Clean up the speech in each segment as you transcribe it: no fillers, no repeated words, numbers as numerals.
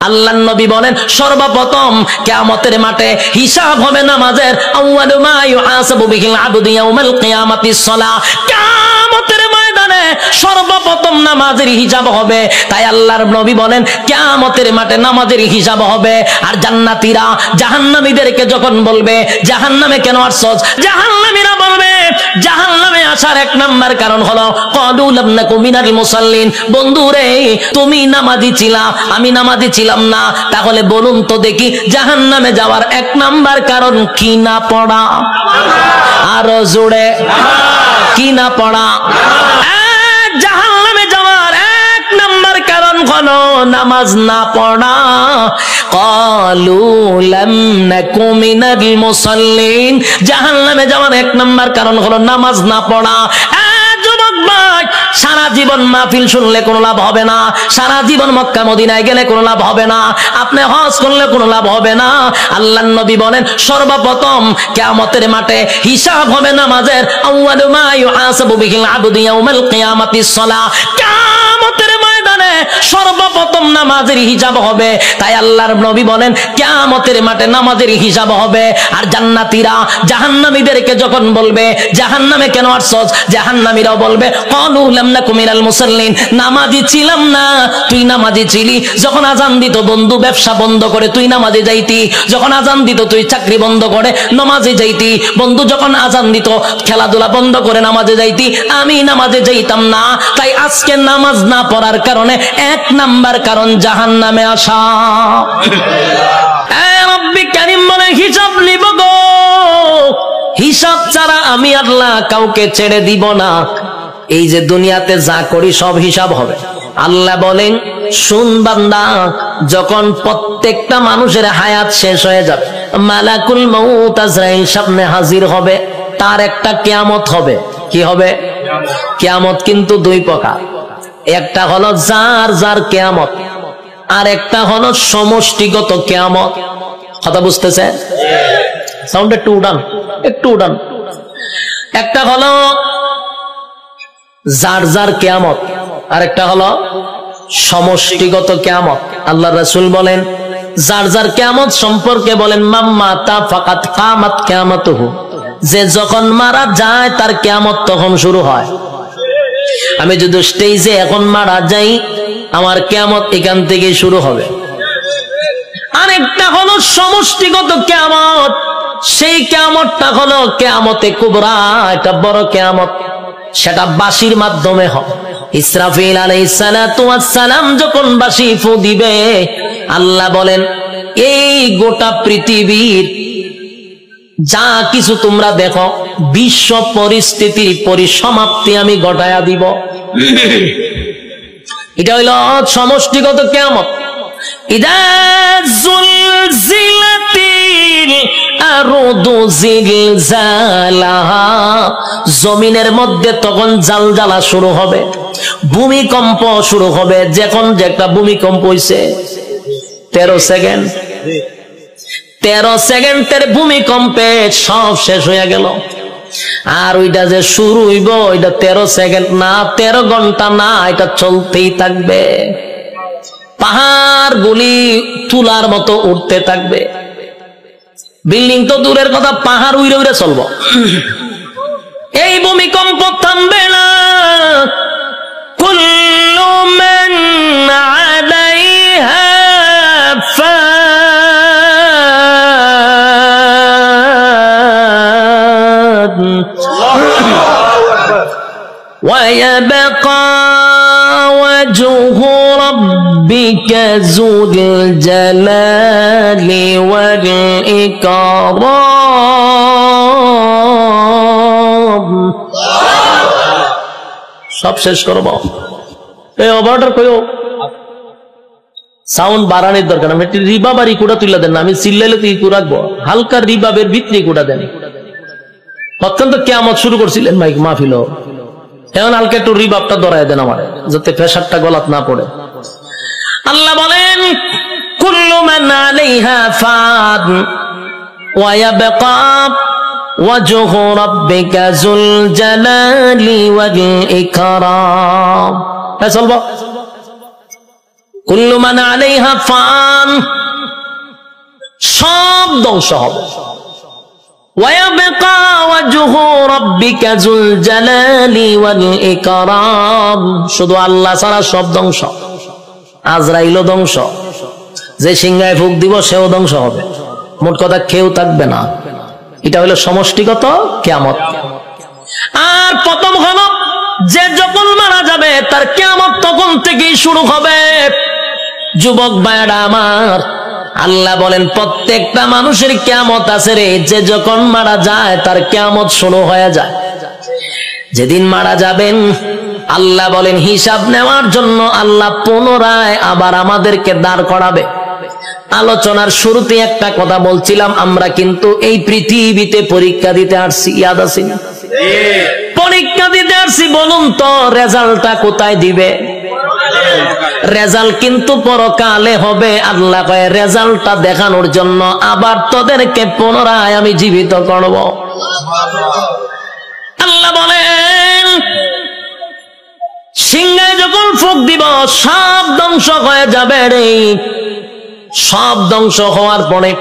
আল্লাহর নবী বলেন সর্বপ্রথম কিয়ামতের মাঠে হিসাব হবে নামাজের। আউয়ালু মা ইউহাসাবু বিহিল আবদু ইয়াউমাল কিয়ামাতিস সালাহ। কিয়ামতের ময়দানে সর্বপ্রথম নামাজের হিসাব হবে। তাই আল্লাহর নবী বলেন কিয়ামতের মাঠে নামাজের হিসাব হবে। আর জান্নাতীরা জাহান্নামীদেরকে যখন বলবে জাহান্নামে কেন আসছস, জাহান্নামীরা বলবে জাহান্নামে আসার এক নাম্বার কারণ হলো ক্বালু লাম নাকু মিনাল মুসাল্লিন। বন্ধুরে তুমি নামাজি ছিলা, আমি নামাজি ছিলাম না। তাহলে বলুন তো দেখি জাহান্নামে যাওয়ার এক নাম্বার কারণ কি না পড়া? আরো জোরে, কি না পড়া? জাহান্নামে যাওয়ার এক নাম্বার কারণ হলো নামাজ না পড়া। ক্বালু লাম নাকু মিনাল মুসাল্লিন। জাহান্নামে যাওয়ার এক নাম্বার কারণ হলো নামাজ না পড়া। যুবক ভাই, সারা জীবন মাহফিল শুনলে কোনো লাভ হবে না, সারা জীবন মক্কা মদিনায় গেলে কোনো লাভ হবে না, আপনি হজ করলে কোনো লাভ হবে না। আল্লাহর নবী বলেন সর্বপ্রথম কিয়ামতের মাঠে হিসাব হবে নামাজের। আউয়ালু মা ইউহাসাবু বিহিল আবদু ইয়াউমাল কিয়ামাতিস সালাহ। কিয়ামতের ময়দানে সর্বপ্রথম নামাজের হিসাব হবে। তাই আল্লাহর নবী বলেন কিয়ামতের মাঠে নামাজের হিসাব হবে। আর জান্নাতীরা জাহান্নামীদেরকে যখন বলবে জাহান্নামে কেন আসছস, জাহান্নামীরাও বলবে ক্বালু লাম নাকু মিনাল মুসাল্লিন। নামাজি ছিলাম না, তুই নামাজি ছিলি। যখন আজান দিত বন্ধু ব্যবসা বন্ধ করে তুই নামাজে যাইতি, যখন আজান দিত তুই চাকরি বন্ধ করে নামাজে যাইতি। বন্ধু যখন আজান দিত খেলাধুলা বন্ধ করে নামাজে যাইতি, আমি নামাজে যাইতাম না। তাই আজকে নামাজ না পড়ার কারণে এক নাম্বার কারণ জাহান্নামে আসা। রব্বি কারীম বলে হিসাব নিব গো, হিসাব ছাড়া আমি আল্লাহ কাউকে ছেড়ে দিব না। এই যে দুনিয়াতে যা করি সব হিসাব হবে। আল্লাহ বলেন শুন বান্দা, যখন প্রত্যেকটা মানুষের হায়াত শেষ হয়ে যাবে, মালাকুল মউত আজরাইল সামনে হাজির হবে, তার একটা কিয়ামত হবে। কি হবে? কিয়ামত কিন্তু দুই প্রকার। একটা হলো যার যার কিয়ামত, আর একটা হলো সমষ্টিগত কিয়ামত। কথা বুঝতেছে? সাউন্ড একটু উড়ান, একটু উড়ান। একটা হলো যার যার কিয়ামত, আর একটা হলো সমষ্টিগত কিয়ামত। আল্লাহ রাসূল বলেন যার যার কিয়ামত সম্পর্কে বলেন মাম্মাতা ফাকাত কামাত কিয়ামাতুহু। যে যখন মারা যায় তার কিয়ামত তখন শুরু হয়। আমি যদি স্টেজে এখন মারা যাই, আমার কিয়ামত এখান থেকে শুরু হবে। আরেকটা হলো সমষ্টিগত কিয়ামত। সেই কিয়ামতটা হলো কিয়ামতে কুবরা, এটা বড় কিয়ামত। সেটা বাঁশির মাধ্যমে হয়। ইসরাফিল আলাইহিস সালাতু ওয়াস সালাম যখন বাঁশি ফু দিবে, আল্লাহ বলেন এই গোটা পৃথিবীর যা কিছু তোমরা দেখো বিশ্ব পরিস্থিতির পরিসমাপ্তি আমি ঘটায়া দিব। এটা হইল সমষ্টিগত কিয়ামত। ইদা যুলজিলাতিল আরদু জিলজালাহা। জমিনের মধ্যে তখন জালজালা শুরু হবে, ভূমিকম্প শুরু হবে। যখন যে একটা ভূমিকম্প হইছে 13 সেকেন্ড, 13 সেকেন্ডের ভূমিকম্পে সব শেষ হয়ে গেল। আর ওইটা যে শুরু হইব ওইটা 13 সেকেন্ড না, 13 ঘন্টা না, এটা চলতেই থাকবে। পাহাড় গুলি তুলার মতো উঠতে থাকবে। বিল্ডিং তো দূরের কথা, পাহাড় উইরে উইরে চলবো। এই ভূমিকম্প থামবে না। কুল্লু মান আলাইহা ফান ওয়া ইয়াবকা ওয়াজহু রাব্বিকা যুল জালালি ওয়াল ইকরাম। সব শেষ করবো। এই অপারেটর কইও সাউন্ড বাড়ানোর দরকার। আমি একটু রিবাব আর ইকুটা তুলে দেন না, আমি চিল্লাইলে তো ইকু রাখবো। হালকা রিবাবের ভিতরে ইকুটা দেন। অত্যন্ত কিয়ামত শুরু করছিলেন মাইক মাহফিল, এখন হালকা একটু রিবাবটা ধরায় দেন আমার, যাতে প্রেসারটা গলাত না পড়ে। আল্লাহ বলেন কুল্লু মান আলাইহা ফান ওয়া ইয়াবকা ওয়াজহু রাব্বিকা যুল জালালি ওয়াল ইকরাম। চলবো। কুল্লু মান আলাইহা ফান, সব ধ্বংস হবে। ওয়ায়াবকা ওয়াজহু রাব্বিকা যুল জালালি ওয়াল ইকরাম, শুধু আল্লাহ ছাড়া সব ধ্বংস। আজরাইলও ধ্বংস, যে সিংহায় ফুক দিব সেও ধ্বংস হবে। মোট কথা কেউ থাকবে না। এটা হলো সমষ্টিগত কিয়ামত। আর প্রথম হলো যে যখন মারা যাবে তার কিয়ামত তখন থেকেই শুরু হবে। যুবক ভাইরা আমার, আল্লাহ বলেন প্রত্যেকটা মানুষের কিয়ামত আছে রে। যে যখন মারা যায় তার কিয়ামত শুরু হয়ে যায়। যেদিন মারা যাবেন আল্লাহ বলেন হিসাব নেওয়ার জন্য আল্লাহ পুনরায় আবার আমাদেরকে দাঁড় করাবে। আলোচনার শুরুতে একটা কথা বলছিলাম, আমরা কিন্তু এই পৃথিবীতে পরীক্ষা দিতে আসছি, ইয়াদ আছে? পরীক্ষা দিতে আসছি। বলুন তো রেজাল্টটা কোথায় দিবে? রেজাল্ট কিন্তু পরকালে হবে। আল্লাহ কয় রেজাল্টটা দেখানোর জন্য আবার তোদেরকে পুনরায় আমি জীবিত করব। আল্লাহ বলেন সিংহে যখন ফুঁক দিব সব ধ্বংস হয়ে যাবে রে। সব ধ্বংস হওয়ার পরে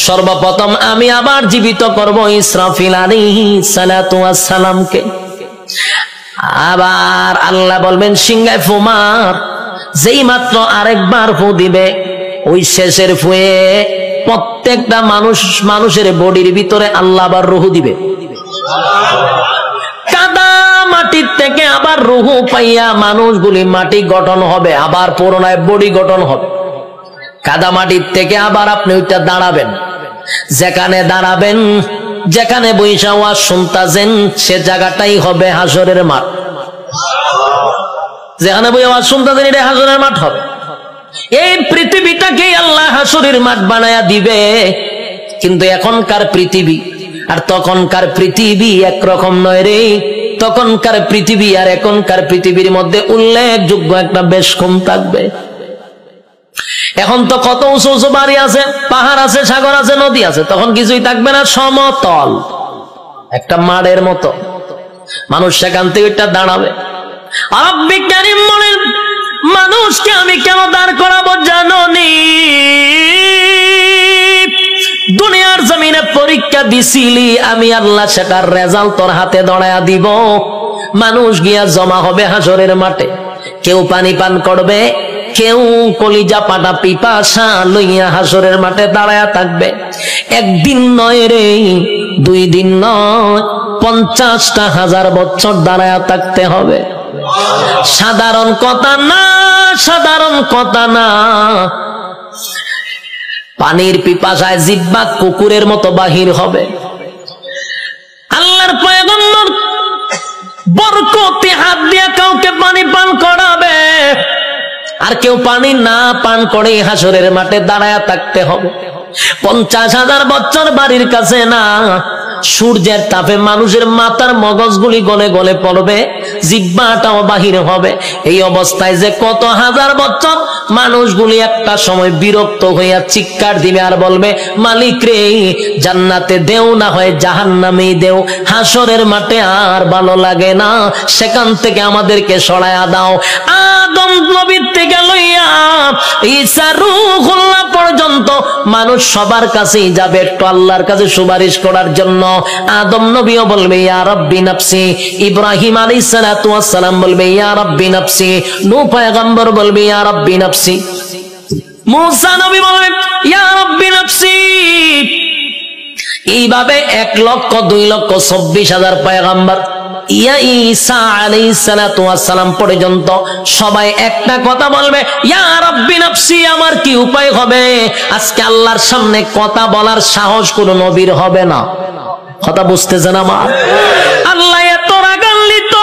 সর্বপ্রথম আমি আবার জীবিত করব ইসরাফিল আলাইহিস সালাতু ওয়াস সালামকে। আবার আল্লাহ বলবেন সিংহায় ফু মার। যেই মাত্র আরেকবার ফু দিবে ওই শেষের ফুয়ে প্রত্যেকটা মানুষের বডির ভিতরে আল্লাহ আবার রূহ দিবে। কাদা মাটির থেকে আবার রূহ পাইয়া মানুষগুলি মাটি গঠন হবে, আবার পুনরায় বডি গঠন হবে। কাদা মাটির থেকে আবার আপনি ওইটা দাঁড়াবেন। যেখানে দাঁড়াবেন, যেখানে বৈশা ওয়াজ শুনতাছেন সে জায়গাটাই হবে হাসরের মাঠ। যেখানে বই আওয়াজ শুনতাছেন এটা হাসরের মাঠ হবে। এই পৃথিবীটাকে আল্লাহ হাসরের মাঠ বানায়া দিবে। কিন্তু এখনকার পৃথিবী আর তখনকার পৃথিবী একরকম নয় রে। তখনকার পৃথিবী আর এখনকার পৃথিবীর মধ্যে উল্লেখযোগ্য একটা বেশ কম থাকবে। এখন তো কত উঁচু উঁচু বাড়ি আছে, পাহাড় আছে, সাগর আছে, নদী আছে। তখন কিছুই থাকবে না, সমতল একটা মাঠের মতো। মানুষ সেখান থেকে এটা দাঁড়াবে। আর বিজ্ঞানী বলেন মানুষকে আমি কেন দাঁড় করাবো জানো নি? দুনিয়ার জমিনে পরীক্ষা দিছিলি, আমি আল্লাহ সেটার রেজাল্ট তোর হাতে ধরায়া দিব। মানুষ গিয়া জমা হবে হাসরের মাঠে। কেউ পানি পান করবে, কেউ কলিজা পাটা পিপাসা লইয়া হাসরের মাঠে দাঁড়ায়া থাকবে। একদিন নয় রে, 2 দিন নয়, 50,000 বছর দাঁড়ায়া থাকতে হবে। সাধারণ কথা না, সাধারণ কথা না। পানির পিপাসায় জিহ্বা কুকুরের মতো বাহির হবে। আল্লাহর পয়গম্বর বরকতে হাত দিয়ে কাউকে পানি পান করাবে, আর কেউ পানি না পান করে হাসরের মাঠে দাঁড়ায়া থাকতে হবে। 50,000 বছর বাড়ির কাছে না। সূর্যের তাপে মানুষের মাথার মগজগুলি গলে গলে পড়বে, জিহ্বাটাও বাহির হবে। এই অবস্থায় যে কত হাজার বছর মানুষগুলি একটা সময় বিরক্ত হইয়া চিৎকার দিবে আর বলবে মালিক রে, জান্নাতে দেও না হয় জাহান্নামেই দেও, হাসরের মাঠে আর ভালো লাগে না, সেখান থেকে আমাদেরকে সরায়া দাও। আদম নবীর থেকে লইয়া ঈসা রূহুল্লাহ পর্যন্ত মানুষ সবার কাছেই যাবে একটু আল্লাহর কাছে সুপারিশ করার জন্য। আদম নবীও বলবে ইয়া রাব্বি নাফসি, ইব্রাহিম আলাইহিস সালাতু ওয়াস সালাম বলবে ইয়া রাব্বি নাফসি, নূহ পয়গম্বর বলবে ইয়া রাব্বি নাফসি, মুসা নবী বলবে ইয়া রাব্বি নাফসি। এইভাবে 1,02,24,000 পয়গম্বর ইয়া ঈসা আলাইহিস সালাতু ওয়াস সালাম পর্যন্ত সবাই একটা কথা বলবে ইয়া রাব্বি নাফসি। আমার কি উপায় হবে? আজকে আল্লাহর সামনে কথা বলার সাহস কোন নবীর হবে না। কথা বুঝতেছেন আমার? আল্লাহ এত রাগান্বিত।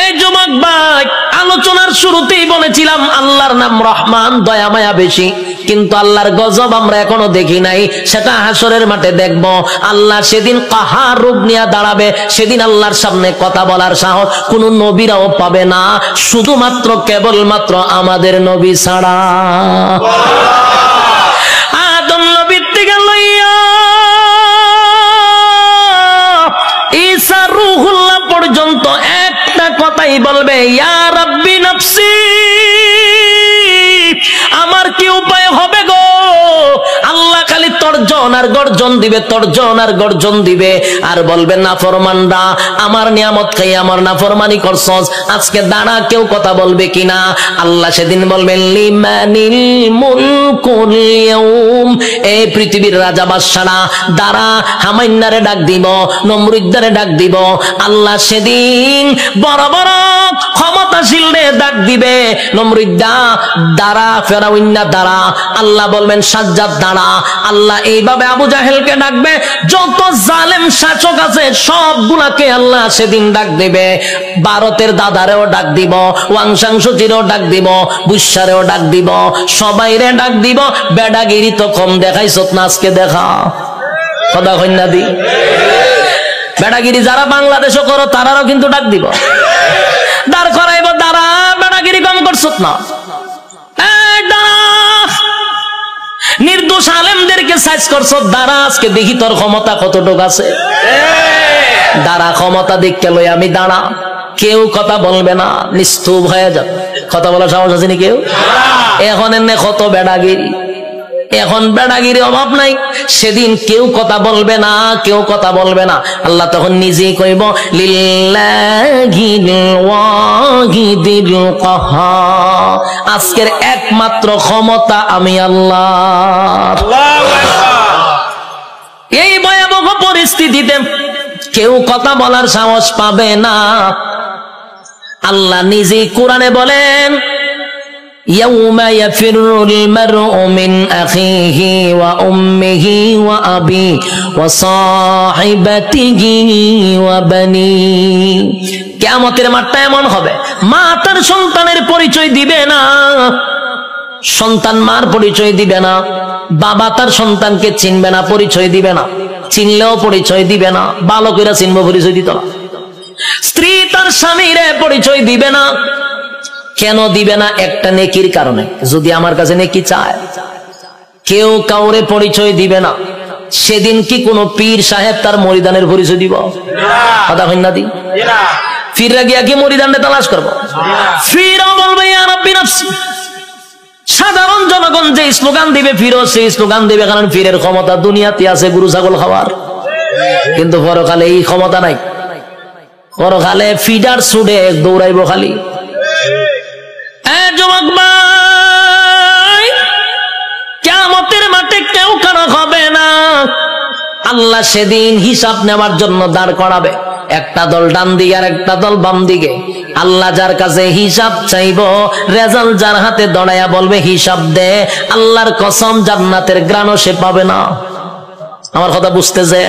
এই যুবক ভাই, আলোচনার শুরুতেই বলেছিলাম আল্লাহর নাম রহমান, দয়া মায়া বেশি, কিন্তু আল্লাহর গজব আমরা এখনো দেখি নাই। সেটা হাসরের মাঠে দেখব। আল্লাহ সেদিন কাহার রূপ নিয়ে দাঁড়াবে, সেদিন আল্লাহর সামনে কথা বলার সাহস কোন নবীরাও পাবে না, শুধুমাত্র কেবলমাত্র আমাদের নবী ছাড়া। আদম নবীর থেকে লইয়া ঈসা রূহুল্লাহ পর্যন্ত একটা কথাই বলবে ইয়া রাব্বি নাফসি। কি উপায় হবে গো? আল্লাহ খালি তর্জন আর গর্জন দিবে, তর্জন আর গর্জন দিবে, আর বলবে নাফরমানরা আমার নিয়ামত খাই আমার নাফরমানি করছস, আজকে দাঁড়া কেউ কথা বলবে কিনা? আল্লাহ সেদিন বলবেন লিমানিল মুলকুল ইয়াউম, এই পৃথিবীর রাজা বাদশারা দাঁড়া, হামাইন্নারে ডাক দিব, নমরুদ্দারে ডাক দিব। আল্লাহ সেদিন বড় বড় ক্ষমতাশীলরে ডাক দিবে, নমরুদ্দা দাঁড়া, ফেরাউন্না দাঁড়া। আল্লাহ বলবেন সাজ্জাদ দাঁড়া। আল্লাহ এইভাবে আবু জাহেলকে ডাকবে, যত জালেম শাসক আছে সবগুলাকে আল্লাহ সেদিন ডাক দিবে। ভারতের দাদারেও ডাক দিব, ওয়াংশাংশচিরও ডাক দিব, বুসারেও ডাক দিব, সবাইরে ডাক দিব। বেডাগিরি তো কম দেখাইছত না, আজকে দেখা কথা কন্যা দি। বেডাগিরি যারা বাংলাদেশও করো তারাও কিন্তু ডাক দিব, দাঁড় করাইব, দাঁড়া বেডাগিরি কম করছত না। নির্দোষ আলেমদেরকে সাইজ করছ, দাঁড়া আজকে দেখি তোর ক্ষমতা কতটুকু আছে। দাঁড়া, ক্ষমতা দেখতে লই আমি দাঁড়া। কেউ কথা বলবে না, নিস্তুপ হয়ে যাবে। কথা বলার সাহস আছে নি কেউ? এখন এনে কত বেডাগিরি, এখন বেডাগিরি অভাব নাই। সেদিন কেউ কথা বলবে না, কেউ কথা বলবে না। আল্লাহ তখন নিজেই কইব লিল্লাহিল ওয়াহিদিল কাহ্হার, আজকের একমাত্র ক্ষমতা আমি আল্লাহ। এই ভয়াবহ পরিস্থিতিতে কেউ কথা বলার সাহস পাবে না। আল্লাহ নিজেই কোরআনে বলেন يوم يفر المرء من أخيه وأمه وأبيه وصاحبته وبنيه। কিয়ামতের মাঠটা এমন হবে, মা তার সন্তানের পরিচয় দিবে না, সন্তান মার পরিচয় দিবে না, বাবা তার সন্তানকে চিনবে না, পরিচয় দিবে না, চিনলেও পরিচয় দিবে না। বালকেরা চিনবো, পরিচয় দিত না। স্ত্রী তার স্বামীর পরিচয় দিবে না। কেন দিবে না? একটা নেকির কারণে। যদি আমার কাছে নেকি চায়, কেউ কাউরে পরিচয় দিবে না। সেদিন কি কোন পীর সাহেব তার মরিদানের পরিচয় দিব? কথা হয় না দি? পীররা গিয়া কি মরিদানে তালাশ করবো? পীরও বলবে ইয়া রাব্বি নাফসি। সাধারণ জনগণ যে স্লোগান দিবে, পীরও সেই স্লোগান দিবে, কারণ পীরের ক্ষমতা দুনিয়াতে আছে গরু ছাগল খাওয়ার, কিন্তু পরকালে এই ক্ষমতা নাই। পরকালে ফিডার ছুড়ে দৌড়াইব খালি। যুবক ভাই, কিয়ামতের মাঠে কেউ কারো হবে না। আল্লাহ সেদিন হিসাব নেওয়ার জন্য দাঁড় করাবে, একটা দল ডান দিকে আর একটা দল বাম দিকে। আল্লাহ যার কাছে হিসাব চাইব, রেজাল্ট যার হাতে দড়াইয়া বলবে হিসাব দে, আল্লাহর কসম জান্নাতের গ্রাণও সে পাবে না। আমার কথা বুঝতেছে?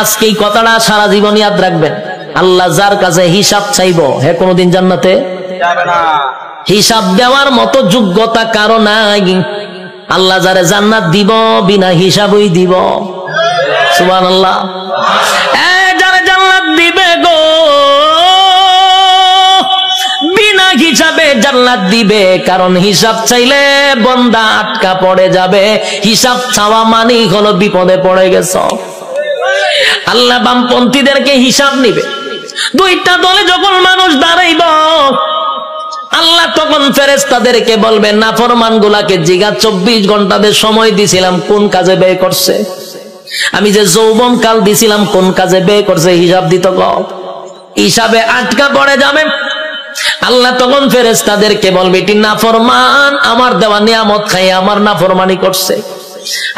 আজকে এই কথাটা সারা জীবন ইয়াদ রাখবেন। আল্লাহ যার কাছে হিসাব চাইব, হে কোনদিন জান্নাতে যাবে না। হিসাব দেওয়ার মতো যোগ্যতা কারো নাই। আল্লাহ যারে জান্নাত দিব বিনা হিসাবই দিব। সুবহানাল্লাহ। যারে জান্নাত দিবে গো বিনা হিসাবে জান্নাত দিবে, কারণ হিসাব চাইলে বান্দা আটকা পড়ে যাবে। হিসাব চাওয়া মানেই হলো বিপদে পড়ে গেছ। আল্লাহ বামপন্থীদেরকে হিসাব নিবে। দুইটা দলে যখন মানুষ দাঁড়াইব, আল্লাহ তখন ফেরেশতাদেরকে বলবেন নাফরমান গুলাকে জিগা 24 ঘন্টাদের সময় দিছিলাম কোন কাজে ব্যয় করছে, আমি যে যৌবন কাল দিছিলাম কোন কাজে ব্যয় করছে, হিসাব দিত। হিসাবে আটকা পড়ে যাবে। আল্লাহ তখন ফেরেশতাদেরকে বলবে এটি নাফরমান, আমার দেওয়া নিয়ামত খাই আমার নাফরমানি করছে।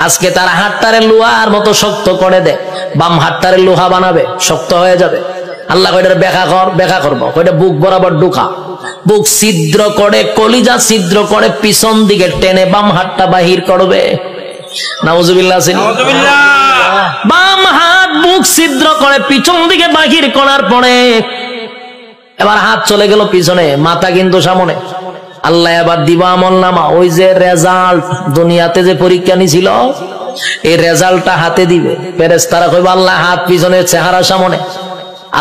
আজকে তার হাতটারে লোহার মতো শক্ত করে দে, বাম হাতটারে লোহা বানাবে, শক্ত হয়ে যাবে। আল্লাহ কয়টার ব্যাখ্যা করবো, কয়টা বুক বরাবর ঢুকা, বুক ছিদ্র করে, কলিজা ছিদ্র করে, পিছন দিকে টেনে বাম হাতটা বাহির করবে। নাউজুবিল্লাহ। বাম হাত বুক ছিদ্র করে পিছন দিকে বাহির করার পরে এবার হাত চলে গেল পিছনে, মাথা কিন্তু সামনে। আল্লাহ এবার দিবা আমল নামা, ওই যে রেজাল্ট দুনিয়াতে যে পরীক্ষা নিছিল এই রেজাল্টটা হাতে দিবে। ফেরেশতারা কইবে আল্লাহ হাত পিছনে, চেহারা সামনে।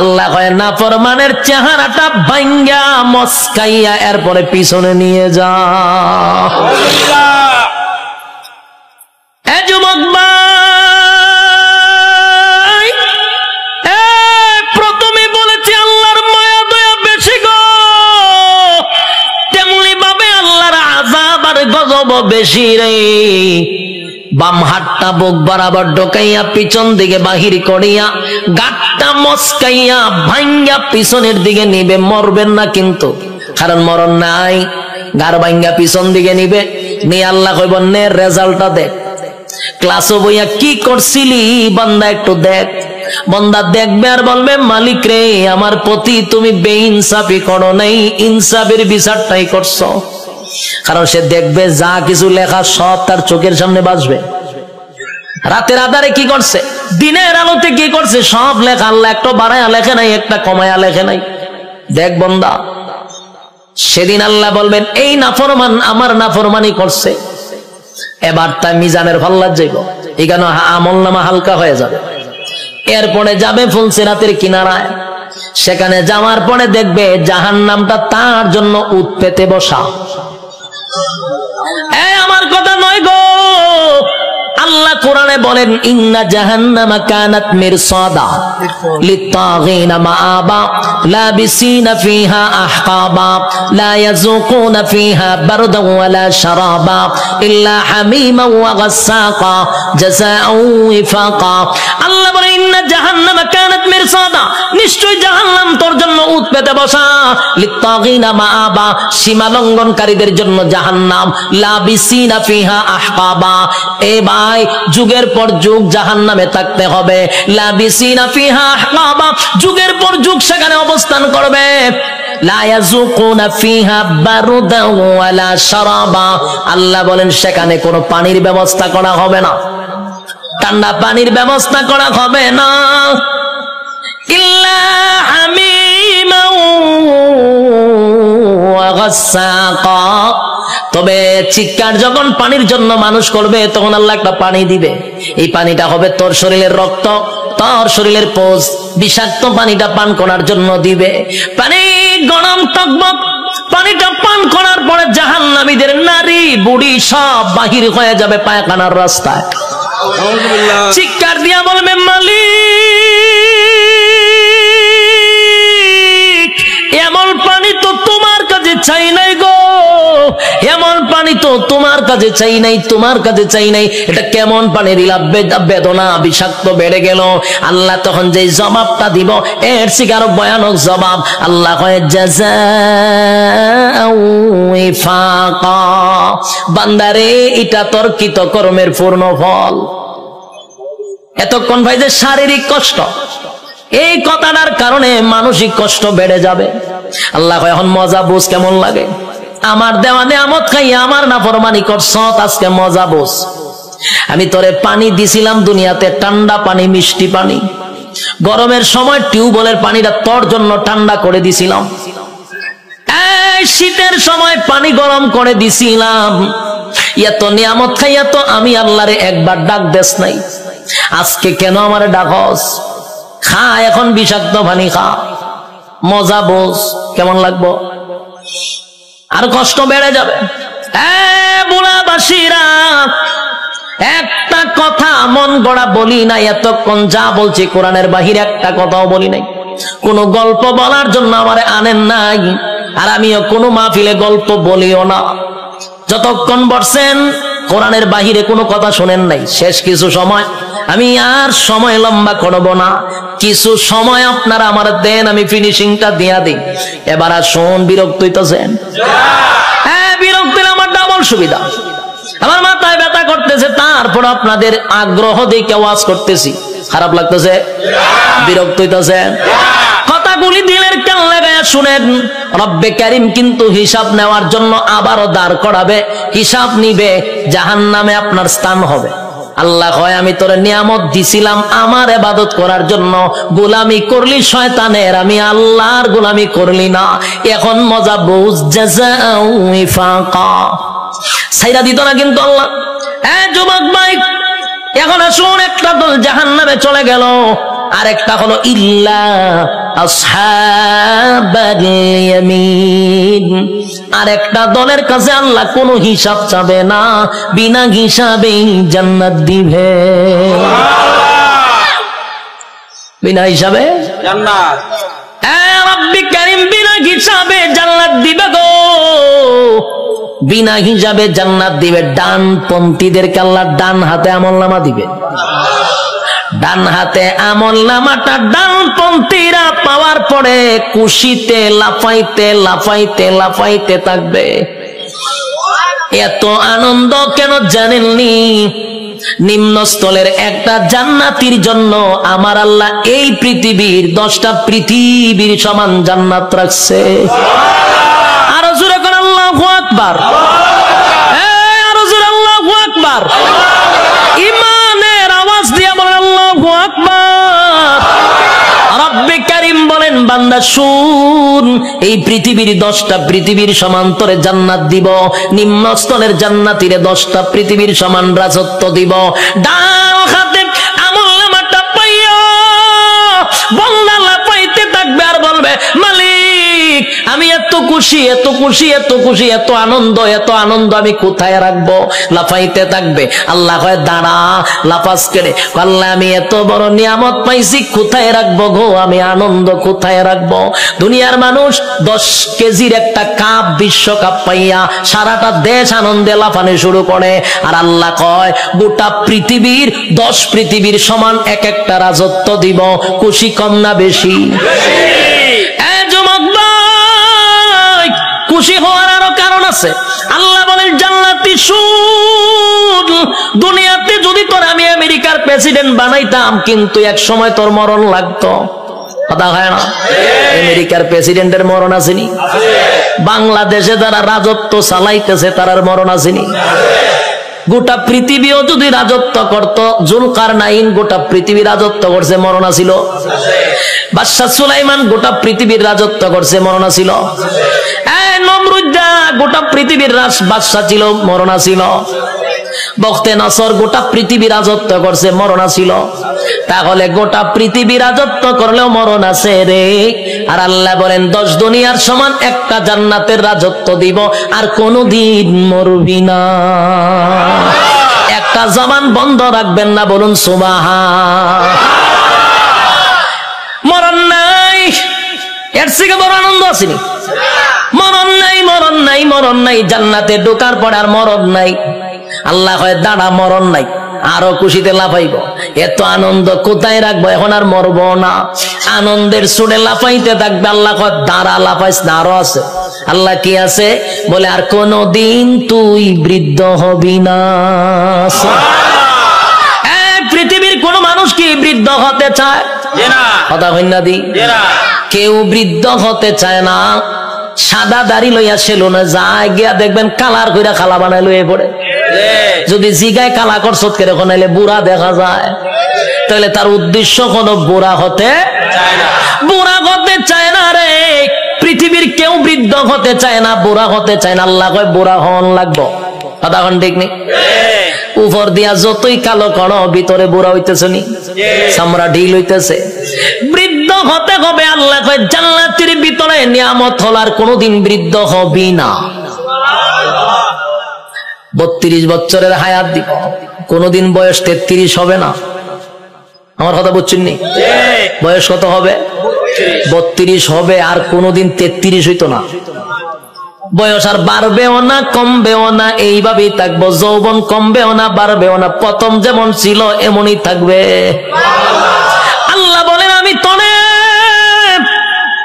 আল্লাহ কয় নাফরমানের চেহারাটা ভাঙ্গা মস্কাইয়া এরপরে পিছনে নিয়ে যা। যুবক ভাই, প্রথমে বলেছি আল্লাহর মায়া দয়া বেশি গো, তেমনি ভাবে আল্লাহর আযাব আর গজব বেশি রে। বাম হাতটা বুক বরাবর ঢোকাইয়া পিছন দিকে বাহির করিয়া গাঁটটা মস্কাইয়া ভাঙ্গা পিছনের দিকে নিবে, মরবেন না কিন্তু, কারণ মরণ নাই। গার ভাঙ্গা পিছন দিকে নিবে, নিয়ে আল্লাহ কইব নে রেজাল্টটা দেখ, ক্লাসও বইয়া কি করছিলি বান্দা একটু দেখ। বান্দা দেখবে আর বলবে মালিক রে, আমার প্রতি তুমি বেইনসাফি করো নাই, ইনসাফের বিচারটাই করছো। কারণ সে দেখবে যা কিছু লেখা সব তার চোখের সামনে বাজবে। রাতের আধারে কি করছে, দিনের আলোতে কি করছে, সব লেখা। আল্লাহ একটা বাড়ায়া লেখে নাই, একটা কমায়া লেখে নাই। দেখ বান্দা, সেদিন আল্লাহ বলবেন এই নাফরমান আমার নাফরমানি করছে, এবার তাই মিজানের পাল্লা যাইব, এখানে আমলনামা হালকা হয়ে যাবে। এরপরে যাবে ফুলসিরাতের কিনারায়, সেখানে যাওয়ার পরে দেখবে জাহান্নামটা তার জন্য উৎ পেতে বসা। আমার কথা নয় গো, আল্লাহ কোরআনে বলেন ইন্না জাহান্নামা কানাত মিরসাদা লিত্তাগিনা মাআবা লাবিসিনা ফিহা আহকাবা লা ইয়াযুকুনা ফিহা বারদান ওয়ালা শারাবা ইল্লা হামিমান ওয়া গাসসাকা জাযাআউ ওয়াফাকা। আল্লাহ বলেন ইন্না জাহান্নামা কানাত মিরসাদা, নিশ্চয় জাহান্নাম তোর জন্য উৎ পেতে বসা। লিত্তাগিনা মাআবা, সীমা লঙ্ঘনকারীদের জন্য জাহান্নাম। লাবিসিনা ফিহা আহকাবা, এ ভাই যুগের পর যুগ জাহান্নামে থাকতে হবে। লাবিসিনা ফিহা আহকাবা, যুগের পর যুগ সেখানে অবস্থান করবে। লা ইয়াযুকুনা ফিহা বারদান ওয়ালা শারাবা, আল্লাহ বলেন সেখানে কোনো পানির ব্যবস্থা করা হবে না, ঠান্ডা পানির ব্যবস্থা করা হবে না। ইল্লা হামিমান ওয়া গাসসাকা, তবে চিৎকার যখন পানির জন্য মানুষ করবে তখন আল্লাহ একটা পানি দিবে। এই পানিটা হবে তোর শরীরের রক্ত, তোর শরীরের পোষ, বিষাক্ত পানিটা পান করার জন্য দিবে। পানি গরম টকবক, পানিটা পান করার পরে জাহান্নামীদের নারী বুড়ি সব বাহির হয়ে যাবে পায়খানার রাস্তায়। চিৎকার দিয়া বলবে মালিক, এমন পানি তো তোমার কাছে চাই নাই গো, এমন পানি তো তোমার কাছে চাই নাই, তোমার কাছে চাই নাই। এটা কেমন পানি দিলাম, বেদনা বিষাক্ত বেড়ে গেল। আল্লাহ তখন যে জবাবটা দিব এর থেকে আরো ভয়ানক জবাব। আল্লাহ কয় জাযাউ ওয়াফাকা, বান্দারে এটা তোর কৃতকর্মের পূর্ণ ফল। এতক্ষণ ভাই যে শারীরিক কষ্ট, এই কথাটার কারণে মানসিক কষ্ট বেড়ে যাবে। আল্লাহ কয় এখন মজা বুঝ কেমন লাগে, আমার দেওয়া নিয়ামত খাইয়া আমার নাফরমানি করছ, আজকে মজা বোঝ। আমি তোরে পানি দিছিলাম দুনিয়াতে, ঠান্ডা পানি, মিষ্টি পানি। গরমের সময় টিউবওয়েলের পানিটা তোর জন্য ঠান্ডা করে দিছিলাম, এই শীতের সময় পানি গরম করে দিছিলাম। এত নিয়ামত খাইয়া তো আমি আল্লাহরে একবার ডাক দেস নাই, আজকে কেন আমার ডাকস? খা এখন বিষাক্ত পানি খা, মজা বোঝ কেমন লাগবো। আর কষ্ট বেড়ে যাবে। বুড়াবাসীরা, একটা কথা মন গড়া বলি নাই এতক্ষণ, যা বলছি কোরআনের বাহিরে একটা কথাও বলি নাই। কোন গল্প বলার জন্য আমারে আনেন নাই, আর আমিও কোনো মাহফিলে গল্প বলিও না। যতক্ষণ বসছেন কোরআনের বাহিরে কোনো কথা শোনেন নাই। শেষ কিছু সময়, আমি আর সময় লম্বা করব না, কিছু সময় আপনারা আমার দেন, আমি ফিনিশিংটা দিয়া দিই। এবার আসুন, বিরক্ত হইতেছেন? হ্যাঁ, বিরক্ত হলে আমার ডাবল সুবিধা। আমার মাথায় ব্যথা করতেছে, তারপর আপনাদের আগ্রহ দেখে ওয়াজ করতেছি, খারাপ লাগতেছে? বিরক্ত হইতেছেন? কথাগুলি দিলের কান লাগায়া শুনেন। রব্বে কারীম কিন্তু হিসাব নেওয়ার জন্য আবারও দাঁড় করাবে, হিসাব নিবে, জাহান্নামে আপনার স্থান হবে। আল্লাহ কয় আমি তোরে নিয়ামত দিছিলাম আমার ইবাদত করার জন্য, গোলামি করলি শয়তানের, আমি আল্লাহর গোলামি করলি না। এখন মজা বুঝ, জাযাউ ওয়াফাকা, ছাইরা দিত না কিন্তু আল্লাহ। যুবক ভাই, এখন আসুন, একটা দল জাহান্নামে চলে গেল, আরেকটা হলো ইল্লা আসহাবাল ইয়ামিন, আরেকটা দলের কাছে আল্লাহ কোনো হিসাব চাবে না, বিনা হিসাবেই জান্নাত দিবে। বিনা হিসাবে জান্নাত, রব্বি কারীম বিনা হিসাবে জান্নাত দিবে গো। বিনা হিসাবে জান্নাত দিবে। ডানপন্থীদেরকে আল্লাহ ডান হাতে আমলনামা দিবে। ডান হাতে আমলনামাটা ডানপন্থীরা পাওয়ার পরে খুশিতে লাফাইতে লাফাইতে লাফাইতে থাকবে। এত আনন্দ কেন জানেননি? নিম্নস্থলের একটা জান্নাতির জন্য আমার আল্লাহ এই পৃথিবীর 10টা পৃথিবীর সমান জান্নাত রাখছে। আরো জোরে করে আল্লাহু আকবার, আরো জোরে আল্লাহু আকবার। ইমানের আওয়াজ দিয়ে বলেন আল্লাহু আকবার। রব্বে কারীম বলেন বান্দা শুন, এই পৃথিবীর 10টা পৃথিবীর সমান্তরে জান্নাত দিব, নিম্নস্থলের জান্নাতীরে 10টা পৃথিবীর সমান রাজত্ব দিব। ডান হাতে আমলনামাটা পাইয়া বান্দা লাফাইতে থাকবে আর বলবে মালিক আমি এত খুশি এত খুশি এত খুশি এত আনন্দ আমি কোথায় রাখবো? লাফাইতে থাকবে। আল্লাহ কয় দাঁড়া, লাফাস করে আল্লাহ আমি এত বড় নিয়ামত পাইছি কোথায় রাখবো গো? আমি আনন্দ কোথায় রাখবো? দুনিয়ার মানুষ 10 কেজির একটা কাপ বিশ্বকাপ পাইয়া সারাটা দেশ আনন্দে লাফানো শুরু করে, আর আল্লাহ কয় গোটা পৃথিবীর 10 পৃথিবীর সমান এক একটা রাজত্ব দিব। খুশি কম না বেশি? খুশি হওয়ার আরো কারণ আছে। আল্লাহ বলেন জান্নাতি শুন, দুনিয়াতে যদি তোর আমি আমেরিকার প্রেসিডেন্ট বানাইতাম কিন্তু এক সময় তোর মরণ লাগতো। কথা হয় না? আমেরিকার প্রেসিডেন্টের মরণ আসেনি? বাংলাদেশে যারা রাজত্ব চালাইতেছে তার মরণ আসেনি? গোটা পৃথিবীও যদি রাজত্ব করত, জুলকারনাইন গোটা পৃথিবী রাজত্ব করছে, মরণ ছিল। বাদশাহ সুলাইমান গোটা পৃথিবীর রাজত্ব করছে, মরণ ছিল। নমরুদ্দা গোটা পৃথিবীর বাদশাহ ছিল, মরণ ছিল। বখতে নসর গোটা পৃথিবী রাজত্ব করছে, মরণ ছিল। তাহলে গোটা পৃথিবী রাজত্ব করলেও মরণ আছে রে। আর আল্লাহ বলেন 10 দুনিয়ার সমান একটা জান্নাতের রাজত্ব দিব, আর কোনদিন মরবি না। একটা জবান বন্ধ রাখবেন না, বলুন সুবহান। মরণ নাই, এর থেকে বড় আনন্দ আসেনি। মরণ নাই, মরণ নাই, মরণ নাই। জান্নাতে ঢোকার পর আর মরণ নাই। আল্লাহ কয় দাঁড়া, মরণ নাই, আরো খুশিতে লাফাইব। এত আনন্দ কোথায় রাখবো? এখন আর মরবো না। আনন্দের সুরে লাফাইতে থাকবে। আল্লাহ কয় দাঁড়া, লাফাইস না, আরো আছে। আল্লাহ কি আছে? বলে আর কোনদিন তুই বৃদ্ধ হবি না। পৃথিবীর কোন মানুষ কি বৃদ্ধ হতে চায়? কথা হইন না দি? কেউ বৃদ্ধ হতে চায় না। সাদা দাড়ি লইয়া সেলুনে যায়, গিয়া দেখবেন কালার কইরা খালা বানাই লইয়ে পড়ে। যদি জিগায় কালা করছত করে কোনাইলে বুড়া দেখা যায়, তাহলে তার উদ্দেশ্য কোনো বুড়া হতে চায় না। বুড়া হতে চায় না রে। পৃথিবীর কেউ বৃদ্ধ হতে চায় না, বুড়া হতে চায় না। আল্লাহ কয় বুড়া হন লাগবো। কথা কোন ঠিক নেই? উপর দিয়া যতই কালো করো, ভিতরে বুড়া হইতেছে নি, চামড়া ঢিল হইতেছে। বৃদ্ধ হতে হবে। আল্লাহ কয় জান্নাতের ভিতরে নিয়ামত হলার কোনদিন বৃদ্ধ হবি না। 32 বছরের হায়াত দিব, কোনদিন বয়স 33 হবে না। আমার কথা বুঝছেন নি? বয়স কত হবে? 32 হবে, আর কোনদিন 33 হইতো না। বয়স আর বাড়বেও না কমবেও না, এইভাবেই থাকবো। যৌবন কমবেও না বাড়বেও না, প্রথম যেমন ছিল এমনই থাকবে। আল্লাহ বলেন আমি তনে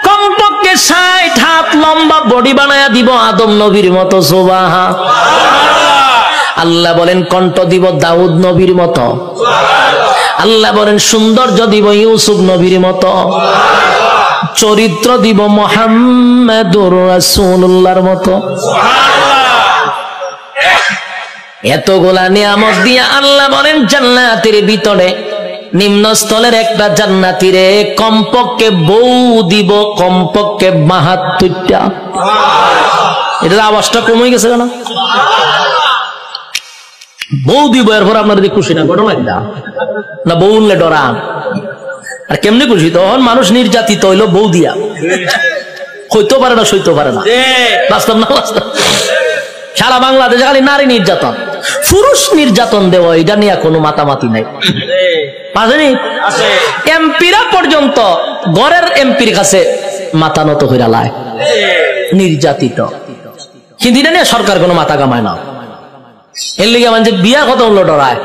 কমপক্ষে 60 হাত লম্বা বডি বানায়া দিব, আদম নবীর মতো। সুবহান। আল্লাহ বলেন কণ্ঠ দিব দাউদ নবীর মতো। আল্লাহ বলেন সৌন্দর্য দিব ইউসুফ নবীর মতো। চরিত্র দিব মুহাম্মাদুর রাসূলুল্লাহর মতো। এতগুলা নিয়ামত দিয়া আল্লাহ বলেন জান্নাতের ভিতরে নিম্নস্থলের একটা জান্নাতীরে কমপক্ষে বউ দিব, কমপক্ষে 72টা। এটার আওয়াজটা কমে গেছে কেন? বউ দিব, এরপর আপনার খুশি না? ঘটনা কিনা না? বউ উনলে ডরান। আর কেমনি খুশি? তখন মানুষ নির্যাতিত হইলো বউ দিয়া, হইতে পারে না, সইতে পারে না। বাস্তব না বাস্তব? সারা বাংলাদেশে খালি নারী নির্যাতন, পুরুষ নির্যাতন দেওয়া, এটা নিয়ে কোনো মাতামাতি নাই। এমপিরা পর্যন্ত ঘরের এমপির কাছে মাথা নত হইরা লায়, নির্যাতিত। কিন্তু এটা নিয়ে সরকার কোনো মাথা কামায় না। এর লিগে মানে বিয়া কত হলো ডরায়,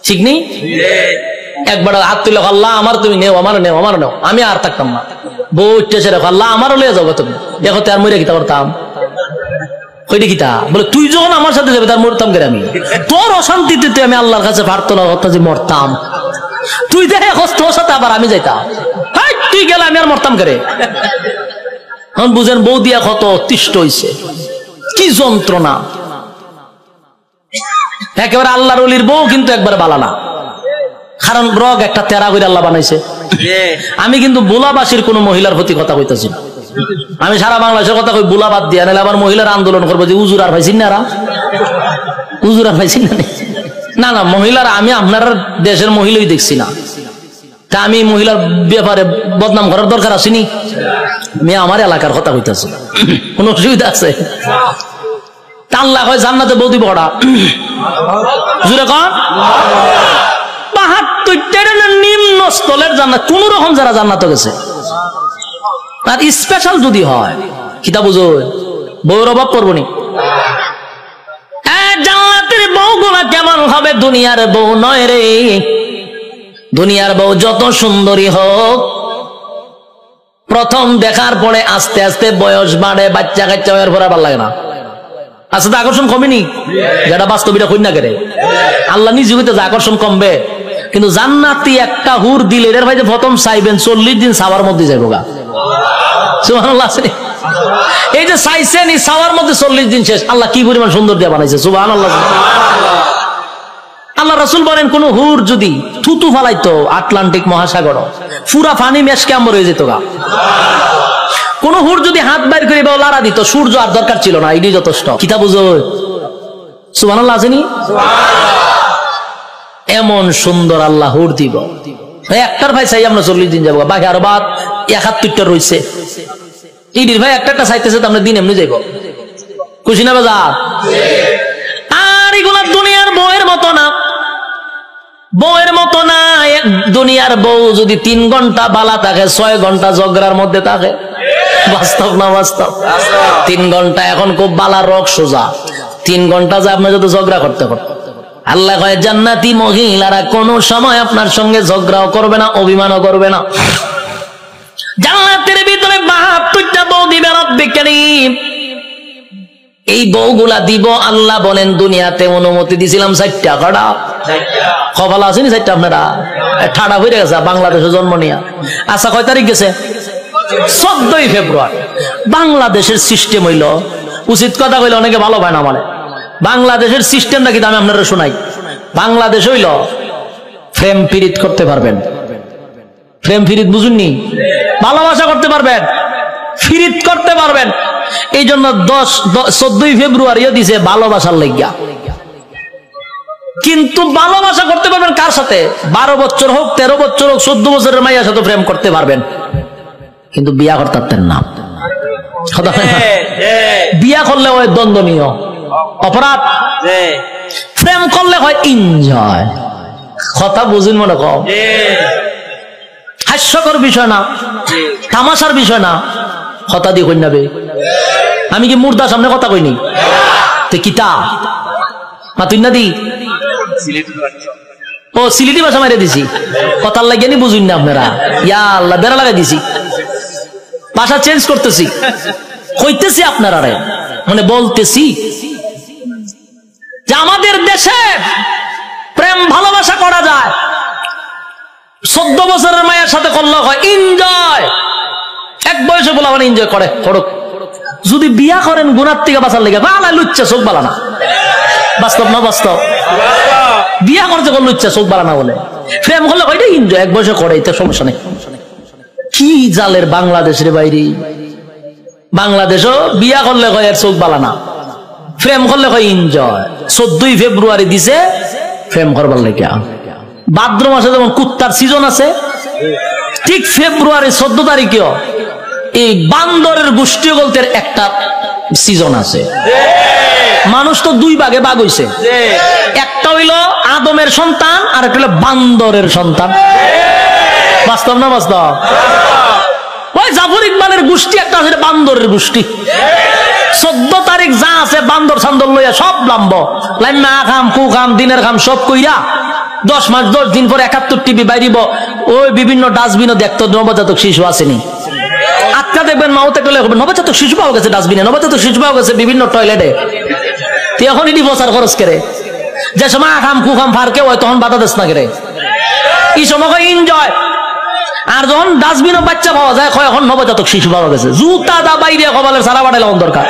ঠিক নেই? একবার হাত তুলে আল্লাহ আমার তুমি নেও, আমার নেও, আমার নেও, আমি আর থাকতাম না। বউ উঠতেছে রেখো আল্লাহ আমারও লিয়ে যাবো, তুমি দেখো তো আর মরে গিতা করতাম কইটি গীতা বলে তুই যখন আমার সাথে যাবে তার মরতাম করে আমি, তোর অশান্তিতে তুই আমি আল্লাহর কাছে পারতো না যে মরতাম, তুই দেখে তোর সাথে আবার আমি যাইতাম, তুই গেলে আমি আর মরতাম করে। এখন বুঝেন বউ দিয়া কত অতিষ্ঠ হইছে, কি যন্ত্রণা। একেবারে আল্লাহর ওলির বউ কিন্তু একবারে বালা না, কারণ রগ একটা তেরা করে আল্লাহ বানাইছে। আমি কিন্তু বুলাবাসীর কোন মহিলার প্রতি কথা কইতেছি না, আমি সারা বাংলাদেশের কথা কই, বুলা বাদ দিয়া নাহলে আবার মহিলার আন্দোলন করবো যে উজুর আর পাইছি না, উজুর আর পাইছি না। না মহিলার আমি আপনার দেশের মহিলাই দেখছি না, তা আমি মহিলার ব্যাপারে বদনাম করার দরকার আসেনি। আমি আমার এলাকার কথা কইতেছি, কোন অসুবিধা আছে? আল্লাহ হয় জান্নাতে বউ দিব কটা জুড়ে কন ৭২ নিম্ন স্থলের জান্নাত, কোন রকম যারা জান্নাত গেছে। আর স্পেশাল যদি হয় কিতা বুঝো, বউর অভাব পড়বো নি। জান্নাতের বউগুলা কেমন হবে? দুনিয়ার বউ নয় রে, দুনিয়ার বউ যত সুন্দরী হোক, প্রথম দেখার পরে আস্তে আস্তে বয়স বাড়ে, বাচ্চা কাচ্চা হওয়ার পরে ভালো লাগে না, আচ্ছা তো আকর্ষণ কমেনি, যেটা বাস্তবিটা কই না করে আল্লাহ নিজে হইতে আকর্ষণ কমবে। কিন্তু জান্নাতি একটা হুর দিলে এর ভাই প্রথম চাইবেন 40 দিন সাওয়ার মধ্যে যাবো গা, সুবহানাল্লাহ। এই যে চাইছেন এই সাওয়ার মধ্যে 40 দিন শেষ, আল্লাহ কি পরিমাণ সুন্দর দিয়ে বানাইছে, সুবহানাল্লাহ। আল্লাহ রাসূল বলেন কোন হুর যদি থুতু ফালাইতো আটলান্টিক মহাসাগর, পুরা পানি মেশকে আমর হয়ে যেত গা। কোন হুর যদি হাত বাইর করে লাড়া দিত, সূর্য আর দরকার ছিল না, এটাই যথেষ্ট। কিতা বুঝো, সুবহানাল্লাহ আছেনি? এমন সুন্দর আল্লাহ হুর দিব, একটার ভাই চাই আমরা 40 দিন যাবো, বাকি আরো বাদ ৭১টা রয়েছে। ইডির ভাই একটা চাইতেছে তো আমরা দিন এমনি যাইব, খুশি না বাজার? আর এগুলা দুনিয়ার বউয়ের মতো না, বউয়ের মতো না। দুনিয়ার বউ যদি 3 ঘন্টা বালা থাকে, 6 ঘন্টা ঝগড়ার মধ্যে থাকে, বাস্তব না বাস্তব? 3 ঘন্টা এখন খুব বালা রক সোজা, 3 ঘন্টা যে আপনি যদি ঝগড়া করতে করতে, আল্লাহ কয় জান্নাতি মহিলারা কোন সময় আপনার সঙ্গে ঝগড়াও করবে না, অভিমানও করবে না। জান্নাতের ভিতরে ৭২টা বউ দিবে রব্বে কারীম। এই বউগুলা দিব আল্লাহ বলেন দুনিয়াতে অনুমতি দিছিলাম 4টা, কটা কপাল আসেনি 4টা? আপনারা ঠাডা হয়ে গেছে বাংলাদেশে জন্ম নিয়া। আচ্ছা কয় তারিখ গেছে? 14 ফেব্রুয়ারি। বাংলাদেশের সিস্টেম হইল, উচিত কথা কইলে অনেকে ভালো পায় না, মানে বাংলাদেশের সিস্টেমটা কিন্তু আমি আপনারা শোনাই। বাংলাদেশ হইল প্রেম পীড়িত করতে পারবেন, প্রেম পীড়িত বুঝুননি, ভালোবাসা করতে পারবেন, ফিরিত করতে পারবেন। এই জন্য 14 ফেব্রুয়ারিও দিছে ভালোবাসার লাগিয়া। কিন্তু ভালোবাসা করতে পারবেন কার সাথে? 12 বছর হোক, 13 বছর হোক, 14 বছরের মাইয়ার সাথে প্রেম করতে পারবেন, কিন্তু বিয়া করতে পারতেন না। বিয়া করলে হয় দ্বন্দ্বনীয় অপরাধ, প্রেম করলে হয় এনজয়। কথা বুঝুন মনে কম, হাস্যকর বিষয় না, তামাশার বিষয় না। কথা দিয়ে কই নাবে, আমি কি মুর্দার সামনে কথা কইনি? তে কিতা মা তুই না দি ও সিলেটি ভাষা মারিয়ে দিছি, কথার লাগিয়ে নি বুঝুন না আপনারা। ইয়া আল্লাহ, বেড়া লাগাই দিছি, ভাষা চেঞ্জ করতেছি, কইতেছি আপনারা মানে বলতেছি যে আমাদের দেশে প্রেম ভালোবাসা করা যায়, 14 বছরের মায়ের সাথে করলে হয় এনজয়। এক বয়সে বলা মানে এনজয় করে করুক। যদি বিয়া করেন গুনার থেকে বাঁচার লেগে, বালা লুচ্চা চোখ বালা না, বাস্তব না বাস্তব? বিয়া করতে করলে লুচ্চা চোখ বালা না বলে, প্রেম করলে হয় এনজয়, এক বয়সে করে, এতে সমস্যা নেই। কি জালের বাংলাদেশের বাইরে, বাংলাদেশও বিয়া করলে হয় এর চোখ বালা না, প্রেম করলে হয় এনজয়। 14 ফেব্রুয়ারি দিছে প্রেম করবার লেগে। ভাদ্র মাসে যেমন কুত্তার সিজন আছে, ঠিক ফেব্রুয়ারি 14 তারিখেও এই বান্দরের গোষ্ঠী বলতে একটা সিজন আছে। মানুষ তো 2 ভাগে ভাগ হইছে, একটা হইল আদমের সন্তান আর একটা হইল বান্দরের সন্তান। বাস্তব না বাস্তব? ওই জাফর ইকবালের গোষ্ঠী একটা আছে, বান্দরের গোষ্ঠী। 14 তারিখ যা আছে বান্দর সান্দর লইয়া সব লাম্ব লাইমা খাম কু খাম দিনের খাম সব কইরা 10 মাস 10 দিন পরে 71 টিভি বাইরিব ওই বিভিন্ন ডাস্টবিনও দেখতো নবজাতক শিশু আসেনি। আজকা দেখবেন মাউতে গেলে নবজাতক শিশু পাওয়া গেছে ডাস্টবিনে, নবজাতক শিশু পাওয়া গেছে বিভিন্ন টয়লেটে। এখন এটি বসার খরচ করে যে সময় আখাম কুখাম ফারকে হয় তখন বাধা দেশ না করে এই সময় এনজয়। আর যখন ডাস্টবিনও বাচ্চা পাওয়া যায় এখন নবজাতক শিশু পাওয়া গেছে, জুতা দা বাইরে কপালের সারা বাড়াইলে দরকার।